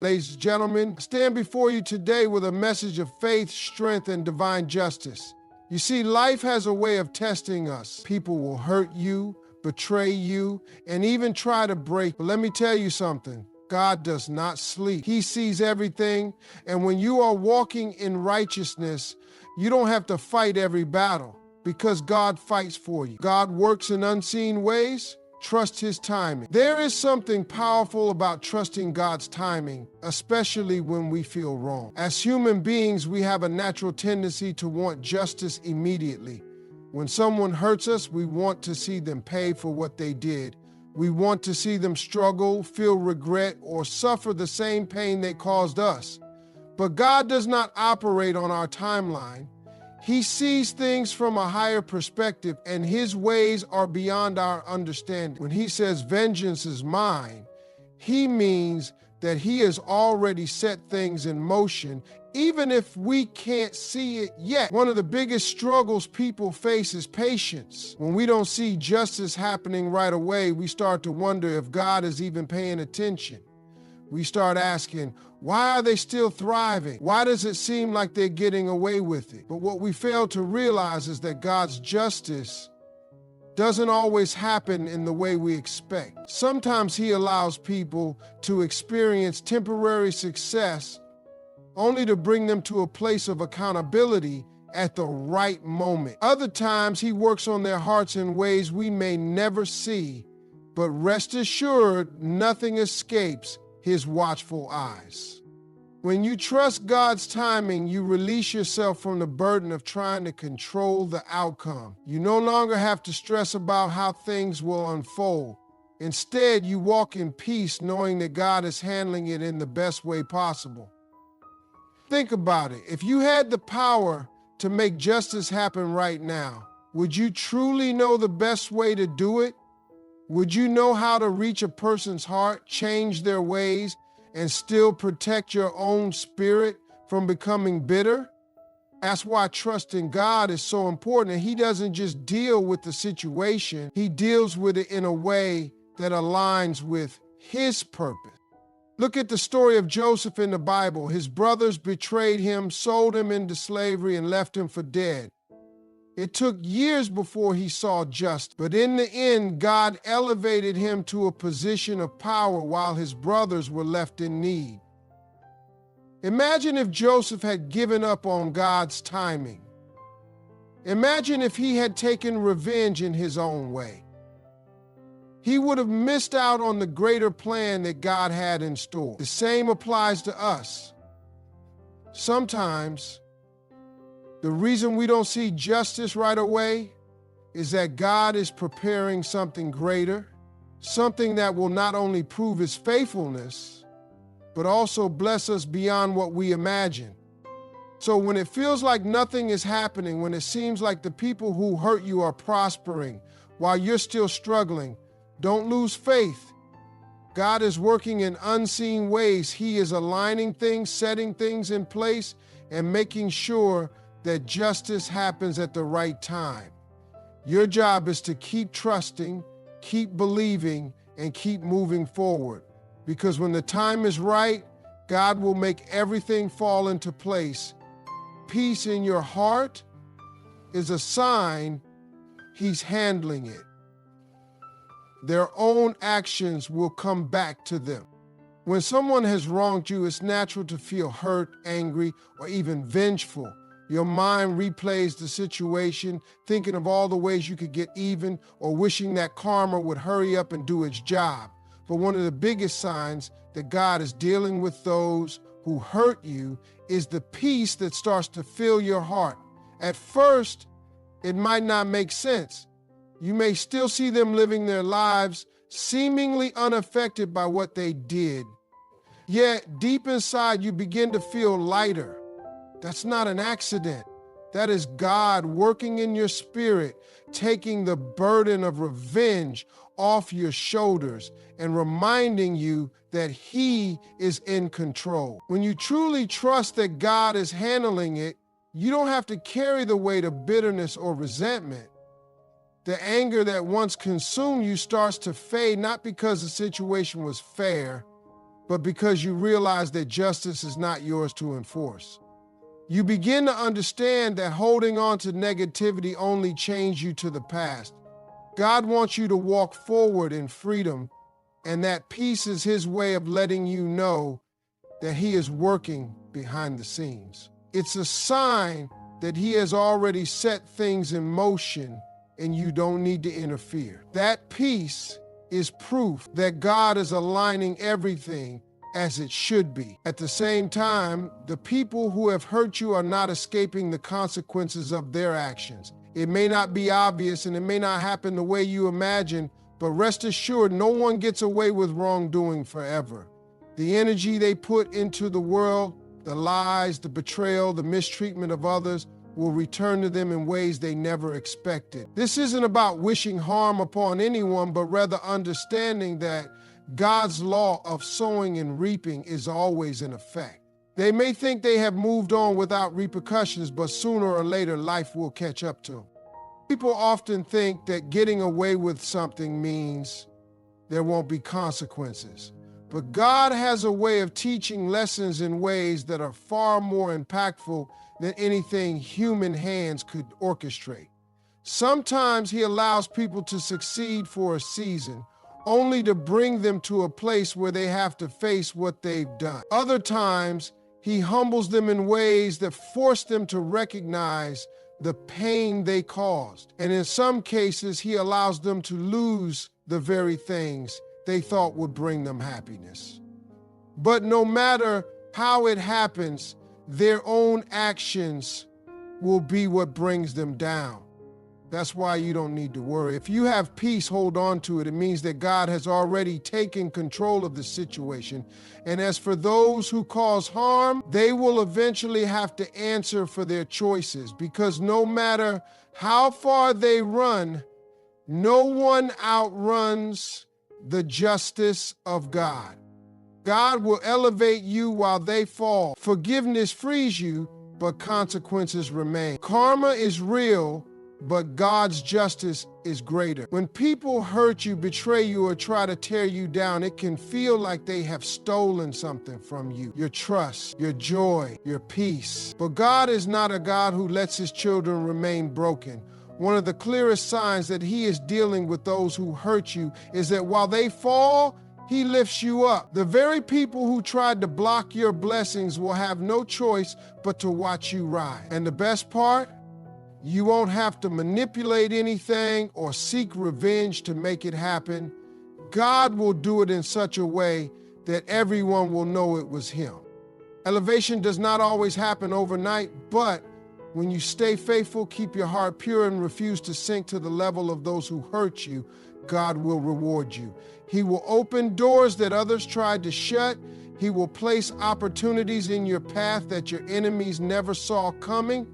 Ladies and gentlemen, I stand before you today with a message of faith, strength, and divine justice. You see, life has a way of testing us. People will hurt you, betray you, and even try to break. But let me tell you something. God does not sleep. He sees everything, and when you are walking in righteousness, you don't have to fight every battle because God fights for you. God works in unseen ways. Trust His timing. There is something powerful about trusting God's timing, especially when we feel wrong. As human beings, we have a natural tendency to want justice immediately. When someone hurts us, we want to see them pay for what they did. We want to see them struggle, feel regret, or suffer the same pain they caused us. But God does not operate on our timeline. He sees things from a higher perspective, and His ways are beyond our understanding. When He says, "Vengeance is mine," He means that He has already set things in motion, even if we can't see it yet. One of the biggest struggles people face is patience. When we don't see justice happening right away, we start to wonder if God is even paying attention. We start asking, why are they still thriving? Why does it seem like they're getting away with it? But what we fail to realize is that God's justice doesn't always happen in the way we expect. Sometimes He allows people to experience temporary success only to bring them to a place of accountability at the right moment. Other times He works on their hearts in ways we may never see, but rest assured, nothing escapes His watchful eyes. When you trust God's timing, you release yourself from the burden of trying to control the outcome. You no longer have to stress about how things will unfold. Instead, you walk in peace knowing that God is handling it in the best way possible. Think about it. If you had the power to make justice happen right now, would you truly know the best way to do it? Would you know how to reach a person's heart, change their ways, and still protect your own spirit from becoming bitter? That's why trusting God is so important. And He doesn't just deal with the situation, He deals with it in a way that aligns with His purpose. Look at the story of Joseph in the Bible. His brothers betrayed him, sold him into slavery, and left him for dead. It took years before he saw justice, but in the end, God elevated him to a position of power while his brothers were left in need. Imagine if Joseph had given up on God's timing. Imagine if he had taken revenge in his own way. He would have missed out on the greater plan that God had in store. The same applies to us. Sometimes, the reason we don't see justice right away is that God is preparing something greater, something that will not only prove His faithfulness, but also bless us beyond what we imagine. So when it feels like nothing is happening, when it seems like the people who hurt you are prospering while you're still struggling, don't lose faith. God is working in unseen ways. He is aligning things, setting things in place, and making sure that justice happens at the right time. Your job is to keep trusting, keep believing, and keep moving forward. Because when the time is right, God will make everything fall into place. Peace in your heart is a sign He's handling it. Their own actions will come back to them. When someone has wronged you, it's natural to feel hurt, angry, or even vengeful. Your mind replays the situation, thinking of all the ways you could get even or wishing that karma would hurry up and do its job. But one of the biggest signs that God is dealing with those who hurt you is the peace that starts to fill your heart. At first, it might not make sense. You may still see them living their lives seemingly unaffected by what they did. Yet, deep inside, you begin to feel lighter. That's not an accident. That is God working in your spirit, taking the burden of revenge off your shoulders and reminding you that He is in control. When you truly trust that God is handling it, you don't have to carry the weight of bitterness or resentment. The anger that once consumed you starts to fade, not because the situation was fair, but because you realize that justice is not yours to enforce. You begin to understand that holding on to negativity only chains you to the past. God wants you to walk forward in freedom, and that peace is His way of letting you know that He is working behind the scenes. It's a sign that He has already set things in motion and you don't need to interfere. That peace is proof that God is aligning everything as it should be. At the same time, the people who have hurt you are not escaping the consequences of their actions. It may not be obvious and it may not happen the way you imagine, but rest assured, no one gets away with wrongdoing forever. The energy they put into the world, the lies, the betrayal, the mistreatment of others, will return to them in ways they never expected. This isn't about wishing harm upon anyone, but rather understanding that God's law of sowing and reaping is always in effect. They may think they have moved on without repercussions, but sooner or later life will catch up to them. People often think that getting away with something means there won't be consequences. But God has a way of teaching lessons in ways that are far more impactful than anything human hands could orchestrate. Sometimes He allows people to succeed for a season, only to bring them to a place where they have to face what they've done. Other times, He humbles them in ways that force them to recognize the pain they caused. And in some cases, He allows them to lose the very things they thought would bring them happiness. But no matter how it happens, their own actions will be what brings them down. That's why you don't need to worry. If you have peace, hold on to it. It means that God has already taken control of the situation. And as for those who cause harm, they will eventually have to answer for their choices, because no matter how far they run, no one outruns the justice of God. God will elevate you while they fall. Forgiveness frees you, but consequences remain. Karma is real, but God's justice is greater. When people hurt you, betray you, or try to tear you down, it can feel like they have stolen something from you. Your trust, your joy, your peace. But God is not a God who lets His children remain broken. One of the clearest signs that He is dealing with those who hurt you is that while they fall, He lifts you up. The very people who tried to block your blessings will have no choice but to watch you rise. And the best part? You won't have to manipulate anything or seek revenge to make it happen. God will do it in such a way that everyone will know it was Him. Elevation does not always happen overnight, but when you stay faithful, keep your heart pure, and refuse to sink to the level of those who hurt you, God will reward you. He will open doors that others tried to shut. He will place opportunities in your path that your enemies never saw coming.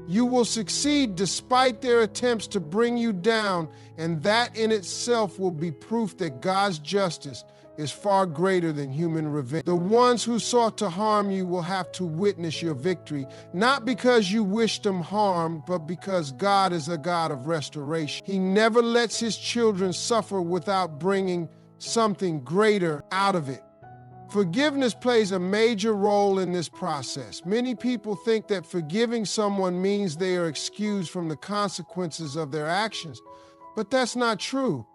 You will succeed despite their attempts to bring you down, and that in itself will be proof that God's justice is far greater than human revenge. The ones who sought to harm you will have to witness your victory, not because you wished them harm, but because God is a God of restoration. He never lets His children suffer without bringing something greater out of it. Forgiveness plays a major role in this process. Many people think that forgiving someone means they are excused from the consequences of their actions, but that's not true.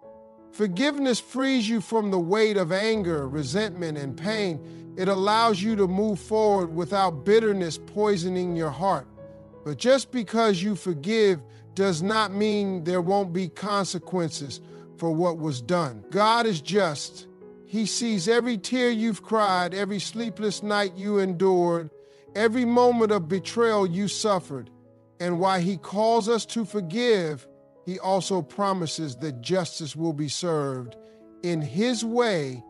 Forgiveness frees you from the weight of anger, resentment, and pain. It allows you to move forward without bitterness poisoning your heart. But just because you forgive does not mean there won't be consequences for what was done. God is just. He sees every tear you've cried, every sleepless night you endured, every moment of betrayal you suffered. And while He calls us to forgive, He also promises that justice will be served in His way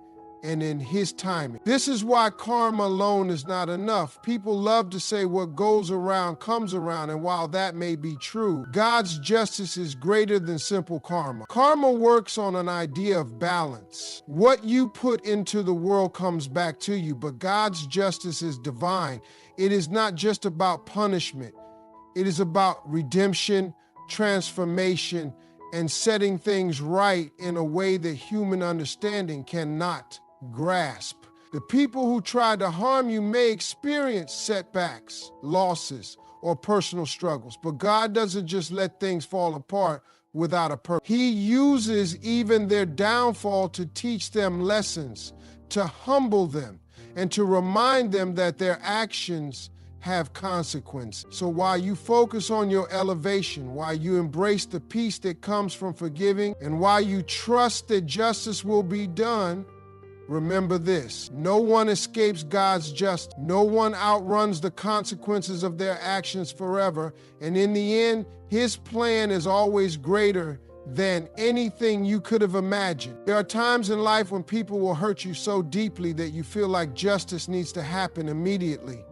and in His timing. This is why karma alone is not enough. People love to say what goes around comes around, and while that may be true, God's justice is greater than simple karma. Karma works on an idea of balance. What you put into the world comes back to you, but God's justice is divine. It is not just about punishment. It is about redemption, transformation, and setting things right in a way that human understanding cannot grasp. The people who tried to harm you may experience setbacks, losses, or personal struggles, but God doesn't just let things fall apart without a purpose. He uses even their downfall to teach them lessons, to humble them, and to remind them that their actions have consequences. So while you focus on your elevation, while you embrace the peace that comes from forgiving, and while you trust that justice will be done, remember this: no one escapes God's justice. No one outruns the consequences of their actions forever. And in the end, His plan is always greater than anything you could have imagined. There are times in life when people will hurt you so deeply that you feel like justice needs to happen immediately.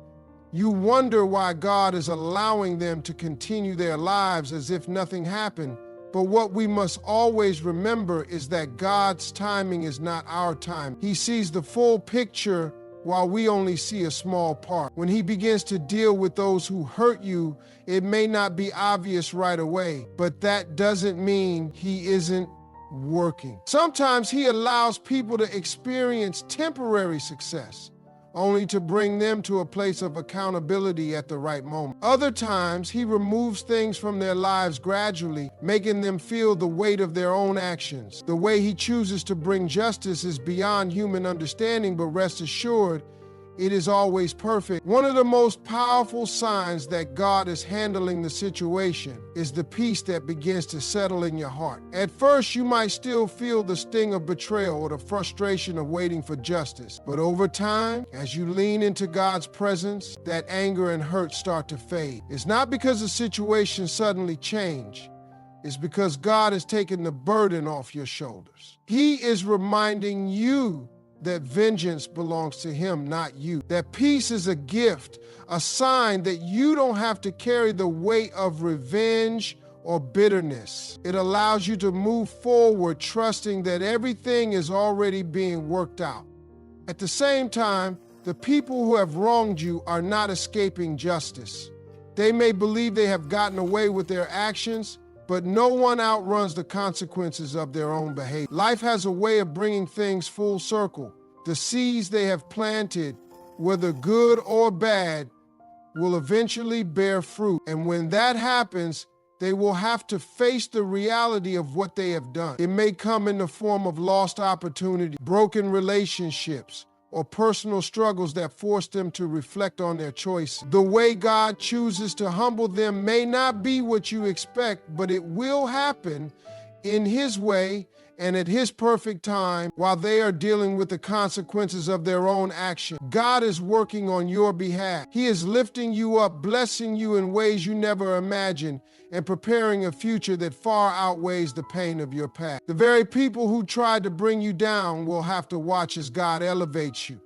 You wonder why God is allowing them to continue their lives as if nothing happened. But what we must always remember is that God's timing is not our time. He sees the full picture while we only see a small part. When He begins to deal with those who hurt you, it may not be obvious right away, but that doesn't mean He isn't working. Sometimes He allows people to experience temporary success, only to bring them to a place of accountability at the right moment. Other times, He removes things from their lives gradually, making them feel the weight of their own actions. The way He chooses to bring justice is beyond human understanding, but rest assured, it is always perfect. One of the most powerful signs that God is handling the situation is the peace that begins to settle in your heart. At first, you might still feel the sting of betrayal or the frustration of waiting for justice. But over time, as you lean into God's presence, that anger and hurt start to fade. It's not because the situation suddenly changed. It's because God has taken the burden off your shoulders. He is reminding you that vengeance belongs to Him, not you. That peace is a gift, a sign that you don't have to carry the weight of revenge or bitterness. It allows you to move forward, trusting that everything is already being worked out. At the same time, the people who have wronged you are not escaping justice. They may believe they have gotten away with their actions, but no one outruns the consequences of their own behavior. Life has a way of bringing things full circle. The seeds they have planted, whether good or bad, will eventually bear fruit. And when that happens, they will have to face the reality of what they have done. It may come in the form of lost opportunity, broken relationships, or personal struggles that force them to reflect on their choices. The way God chooses to humble them may not be what you expect, but it will happen in His way and at His perfect time while they are dealing with the consequences of their own action. God is working on your behalf. He is lifting you up, blessing you in ways you never imagined, and preparing a future that far outweighs the pain of your past. The very people who tried to bring you down will have to watch as God elevates you.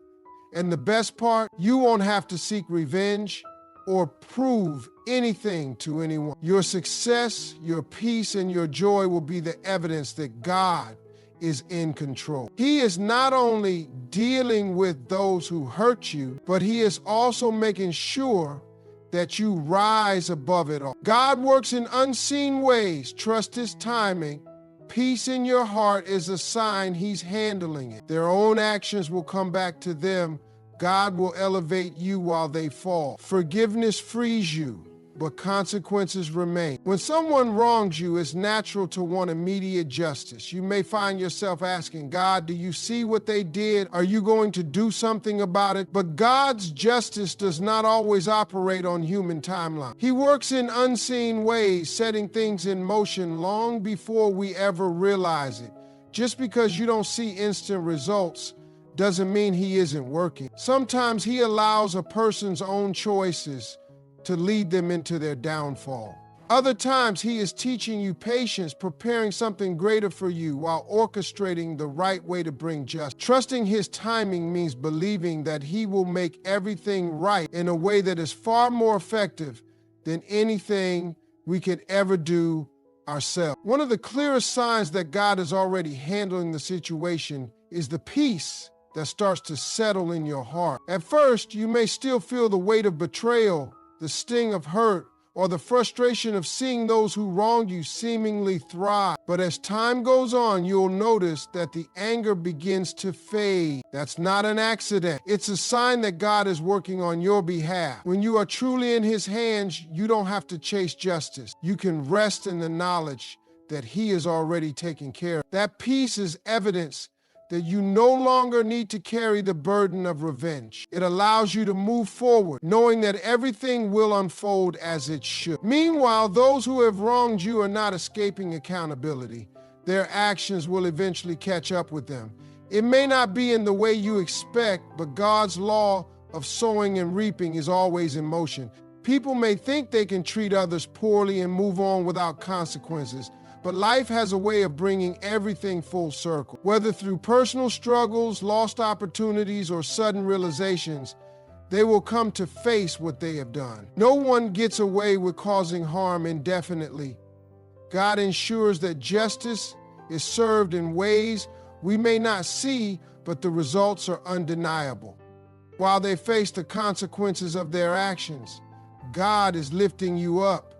And the best part, you won't have to seek revenge or prove anything to anyone. Your success, your peace, and your joy will be the evidence that God is in control. He is not only dealing with those who hurt you, but He is also making sure that you rise above it all. God works in unseen ways. Trust His timing. Peace in your heart is a sign He's handling it. Their own actions will come back to them. God will elevate you while they fall. Forgiveness frees you, but consequences remain. When someone wrongs you, it's natural to want immediate justice. You may find yourself asking, God, do you see what they did? Are you going to do something about it? But God's justice does not always operate on human timeline. He works in unseen ways, setting things in motion long before we ever realize it. Just because you don't see instant results doesn't mean He isn't working. Sometimes He allows a person's own choices to lead them into their downfall. Other times, He is teaching you patience, preparing something greater for you while orchestrating the right way to bring justice. Trusting His timing means believing that He will make everything right in a way that is far more effective than anything we could ever do ourselves. One of the clearest signs that God is already handling the situation is the peace that starts to settle in your heart. At first, you may still feel the weight of betrayal, the sting of hurt, or the frustration of seeing those who wronged you seemingly thrive. But as time goes on, you'll notice that the anger begins to fade. That's not an accident. It's a sign that God is working on your behalf. When you are truly in His hands, you don't have to chase justice. You can rest in the knowledge that He is already taking care of. That peace is evidence that you no longer need to carry the burden of revenge. It allows you to move forward, knowing that everything will unfold as it should. Meanwhile, those who have wronged you are not escaping accountability. Their actions will eventually catch up with them. It may not be in the way you expect, but God's law of sowing and reaping is always in motion. People may think they can treat others poorly and move on without consequences, but life has a way of bringing everything full circle. Whether through personal struggles, lost opportunities, or sudden realizations, they will come to face what they have done. No one gets away with causing harm indefinitely. God ensures that justice is served in ways we may not see, but the results are undeniable. While they face the consequences of their actions, God is lifting you up.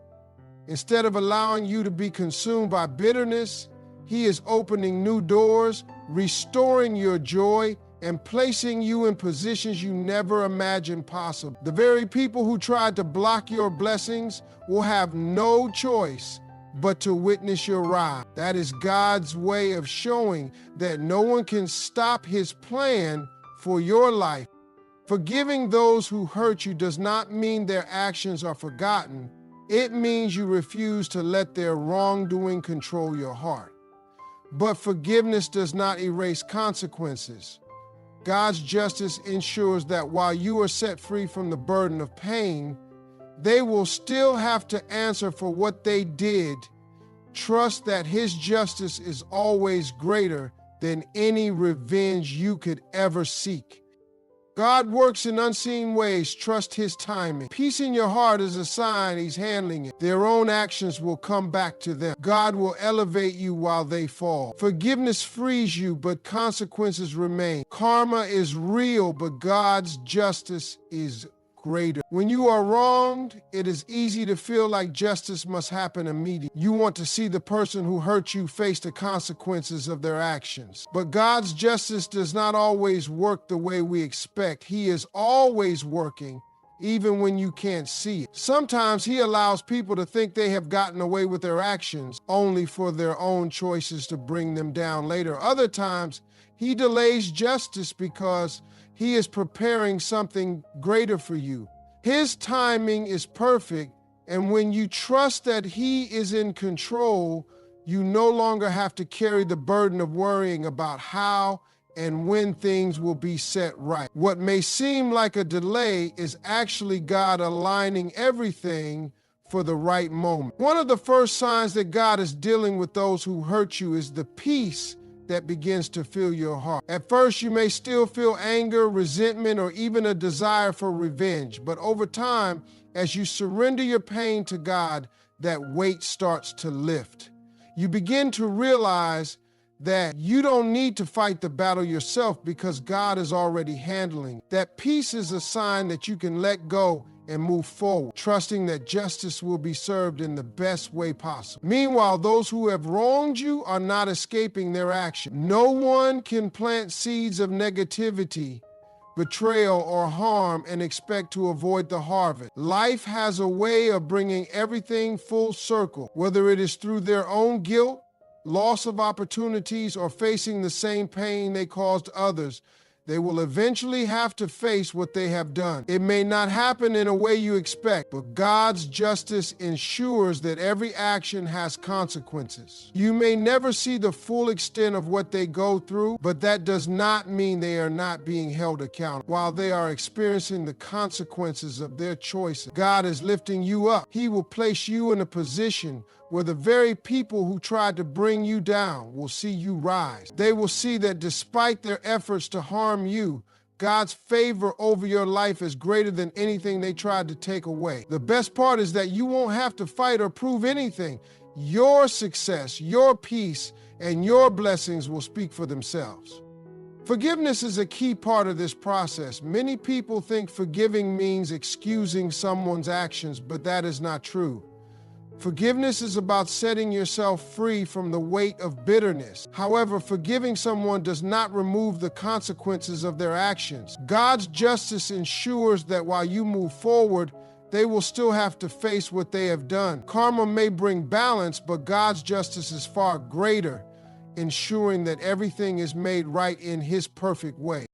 Instead of allowing you to be consumed by bitterness, He is opening new doors, restoring your joy, and placing you in positions you never imagined possible. The very people who tried to block your blessings will have no choice but to witness your rise. That is God's way of showing that no one can stop His plan for your life. Forgiving those who hurt you does not mean their actions are forgotten. It means you refuse to let their wrongdoing control your heart. But forgiveness does not erase consequences. God's justice ensures that while you are set free from the burden of pain, they will still have to answer for what they did. Trust that His justice is always greater than any revenge you could ever seek. God works in unseen ways. Trust His timing. Peace in your heart is a sign He's handling it. Their own actions will come back to them. God will elevate you while they fall. Forgiveness frees you, but consequences remain. Karma is real, but God's justice is greater. When you are wronged, it is easy to feel like justice must happen immediately. You want to see the person who hurt you face the consequences of their actions. But God's justice does not always work the way we expect. He is always working, even when you can't see it. Sometimes He allows people to think they have gotten away with their actions, only for their own choices to bring them down later. Other times, He delays justice because He is preparing something greater for you. His timing is perfect, and when you trust that He is in control, you no longer have to carry the burden of worrying about how and when things will be set right. What may seem like a delay is actually God aligning everything for the right moment. One of the first signs that God is dealing with those who hurt you is the peace that begins to fill your heart. At first, you may still feel anger, resentment, or even a desire for revenge. But over time, as you surrender your pain to God, that weight starts to lift. You begin to realize that you don't need to fight the battle yourself because God is already handling. That peace is a sign that you can let go and move forward, trusting that justice will be served in the best way possible. Meanwhile, those who have wronged you are not escaping their action. No one can plant seeds of negativity, betrayal, or harm and expect to avoid the harvest. Life has a way of bringing everything full circle, whether it is through their own guilt, loss of opportunities, or facing the same pain they caused others. They will eventually have to face what they have done. It may not happen in a way you expect, but God's justice ensures that every action has consequences. You may never see the full extent of what they go through, but that does not mean they are not being held accountable. While they are experiencing the consequences of their choices, God is lifting you up. He will place you in a position where the very people who tried to bring you down will see you rise. They will see that despite their efforts to harm you, God's favor over your life is greater than anything they tried to take away. The best part is that you won't have to fight or prove anything. Your success, your peace, and your blessings will speak for themselves. Forgiveness is a key part of this process. Many people think forgiving means excusing someone's actions, but that is not true. Forgiveness is about setting yourself free from the weight of bitterness. However, forgiving someone does not remove the consequences of their actions. God's justice ensures that while you move forward, they will still have to face what they have done. Karma may bring balance, but God's justice is far greater, ensuring that everything is made right in His perfect way.